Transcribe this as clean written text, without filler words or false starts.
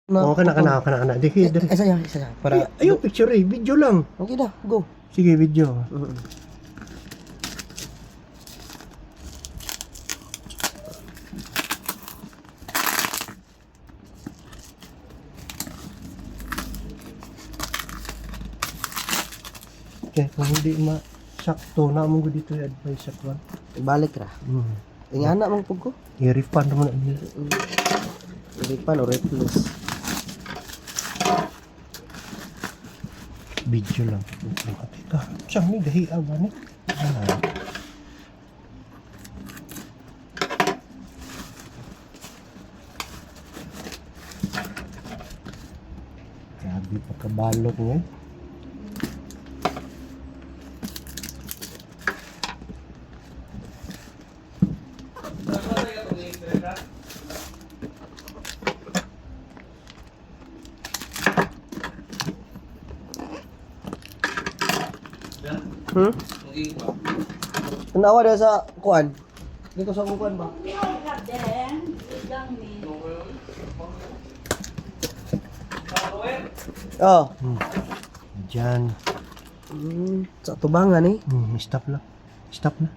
Oo, kana. Diki. Isa yan. Para... Ayaw, picture eh. Video lang. Okay na, go. Sige, video. Okay, kung hindi sakto na mo dito i-advise sa kwan. Balik ra. Ingana mang pug ko. I-refund mo na niya. Refund or replace. Video lang. Teka, siyang ni dahi ba ni? Grabe pagkabalot niya. Tanawa dia sa kuan. Dito sa kuan ba? Oh. Diyan. Sa tubangan eh. Stop lang. Stop na.